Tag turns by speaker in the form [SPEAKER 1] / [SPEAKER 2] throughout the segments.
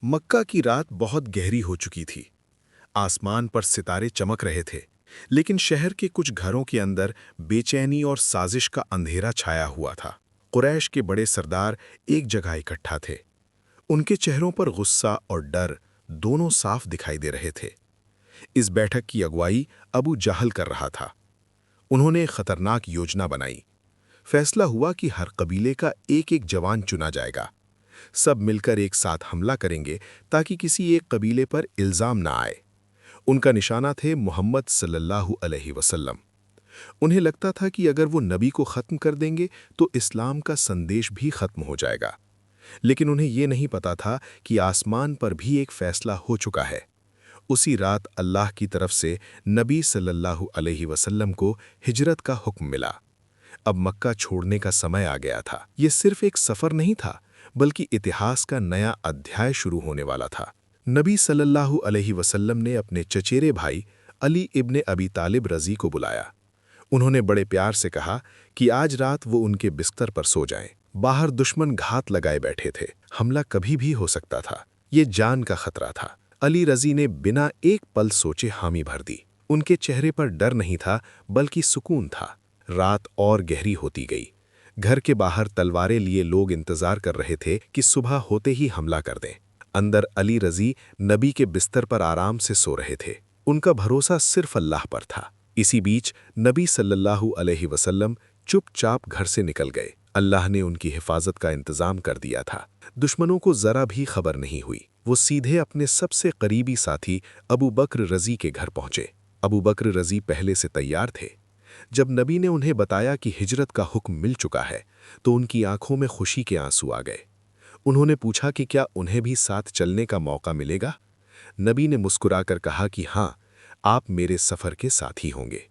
[SPEAKER 1] मक्का की रात बहुत गहरी हो चुकी थी। आसमान पर सितारे चमक रहे थे, लेकिन शहर के कुछ घरों के अंदर बेचैनी और साजिश का अंधेरा छाया हुआ था। कुरैश के बड़े सरदार एक जगह इकट्ठा थे। उनके चेहरों पर गुस्सा और डर दोनों साफ दिखाई दे रहे थे। इस बैठक की अगुवाई अबू जहल कर रहा था। उन्होंने एक खतरनाक योजना बनाई। फैसला हुआ कि हर कबीले का एक एक जवान चुना जाएगा। सब मिलकर एक साथ हमला करेंगे ताकि किसी एक कबीले पर इल्जाम ना आए। उनका निशाना थे मोहम्मद सल्लल्लाहु अलैहि वसल्लम। उन्हें लगता था कि अगर वो नबी को ख़त्म कर देंगे तो इस्लाम का संदेश भी ख़त्म हो जाएगा। लेकिन उन्हें ये नहीं पता था कि आसमान पर भी एक फ़ैसला हो चुका है। उसी रात अल्लाह की तरफ से नबी सल्लल्लाहु अलैहि वसल्लम को हिजरत का हुक्म मिला। अब मक्का छोड़ने का समय आ गया था। ये सिर्फ एक सफ़र नहीं था, बल्कि इतिहास का नया अध्याय शुरू होने वाला था। नबी सल्लल्लाहु अलैहि वसल्लम ने अपने चचेरे भाई अली इब्ने अबी तालिब रज़ी को बुलाया। उन्होंने बड़े प्यार से कहा कि आज रात वो उनके बिस्तर पर सो जाएं। बाहर दुश्मन घात लगाए बैठे थे। हमला कभी भी हो सकता था। ये जान का खतरा था। अली रज़ी ने बिना एक पल सोचे हामी भर दी। उनके चेहरे पर डर नहीं था, बल्कि सुकून था। रात और गहरी होती गई। घर के बाहर तलवारें लिए लोग इंतजार कर रहे थे कि सुबह होते ही हमला कर दें। अंदर अली रज़ी नबी के बिस्तर पर आराम से सो रहे थे। उनका भरोसा सिर्फ अल्लाह पर था। इसी बीच नबी सल्लल्लाहु अलैहि वसल्लम चुपचाप घर से निकल गए। अल्लाह ने उनकी हिफाजत का इंतजाम कर दिया था। दुश्मनों को जरा भी खबर नहीं हुई। वो सीधे अपने सबसे करीबी साथी अबू बकर रज़ी के घर पहुंचे। अबू बकर रज़ी पहले से तैयार थे। जब नबी ने उन्हें बताया कि हिजरत का हुक्म मिल चुका है, तो उनकी आंखों में खुशी के आंसू आ गए। उन्होंने पूछा कि क्या उन्हें भी साथ चलने का मौका मिलेगा। नबी ने मुस्कुराकर कहा कि हाँ, आप मेरे सफ़र के साथी होंगे।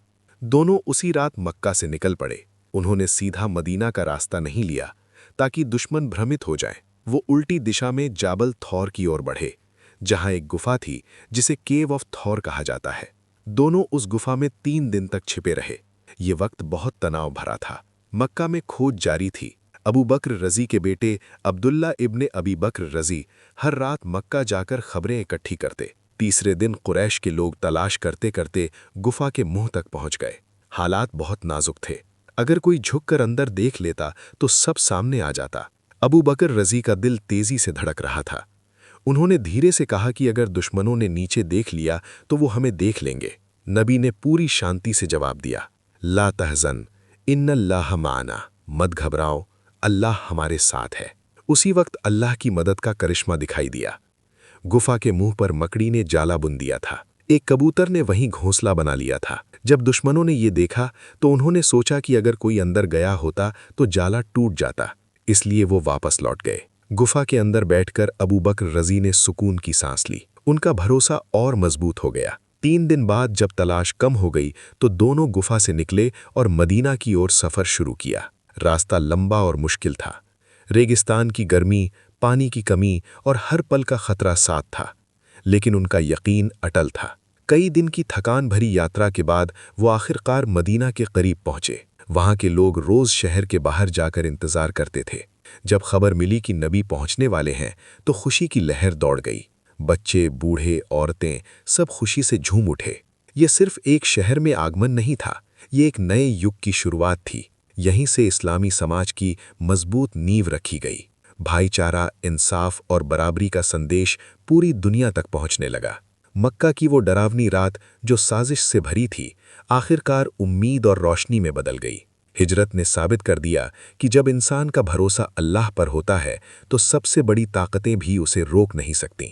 [SPEAKER 1] दोनों उसी रात मक्का से निकल पड़े। उन्होंने सीधा मदीना का रास्ता नहीं लिया, ताकि दुश्मन भ्रमित हो जाए। वो उल्टी दिशा में जाबल थौर की ओर बढ़े, जहाँ एक गुफा थी जिसे केव ऑफ थौर कहा जाता है। दोनों उस गुफा में 3 दिन तक छिपे रहे। ये वक्त बहुत तनाव भरा था। मक्का में खोज जारी थी। अबू बकर रज़ी के बेटे अब्दुल्ला इब्ने अबी बकर रज़ी हर रात मक्का जाकर खबरें इकट्ठी करते। तीसरे दिन कुरैश के लोग तलाश करते करते गुफा के मुंह तक पहुंच गए। हालात बहुत नाजुक थे। अगर कोई झुककर अंदर देख लेता तो सब सामने आ जाता। अबू बकर रज़ी का दिल तेजी से धड़क रहा था। उन्होंने धीरे से कहा कि अगर दुश्मनों ने नीचे देख लिया तो वो हमें देख लेंगे। नबी ने पूरी शांति से जवाब दिया, ला तहज़न इन्नल्लाह माना, मत घबराओ, अल्लाह हमारे साथ है। उसी वक्त अल्लाह की मदद का करिश्मा दिखाई दिया। गुफा के मुंह पर मकड़ी ने जाला बुन दिया था। एक कबूतर ने वहीं घोंसला बना लिया था। जब दुश्मनों ने ये देखा तो उन्होंने सोचा कि अगर कोई अंदर गया होता तो जाला टूट जाता, इसलिए वो वापस लौट गए। गुफा के अंदर बैठकर अबू बकर रज़ी ने सुकून की सांस ली। उनका भरोसा और मजबूत हो गया। 3 दिन बाद जब तलाश कम हो गई तो दोनों गुफा से निकले और मदीना की ओर सफ़र शुरू किया। रास्ता लंबा और मुश्किल था। रेगिस्तान की गर्मी, पानी की कमी और हर पल का खतरा साथ था, लेकिन उनका यकीन अटल था। कई दिन की थकान भरी यात्रा के बाद वो आखिरकार मदीना के करीब पहुंचे। वहां के लोग रोज शहर के बाहर जाकर इंतजार करते थे। जब खबर मिली कि नबी पहुंचने वाले हैं तो खुशी की लहर दौड़ गई। बच्चे, बूढ़े, औरतें सब खुशी से झूम उठे। ये सिर्फ एक शहर में आगमन नहीं था, ये एक नए युग की शुरुआत थी। यहीं से इस्लामी समाज की मजबूत नींव रखी गई। भाईचारा, इंसाफ और बराबरी का संदेश पूरी दुनिया तक पहुंचने लगा। मक्का की वो डरावनी रात जो साजिश से भरी थी, आखिरकार उम्मीद और रोशनी में बदल गई। हिजरत ने साबित कर दिया कि जब इंसान का भरोसा अल्लाह पर होता है तो सबसे बड़ी ताकतें भी उसे रोक नहीं सकतीं।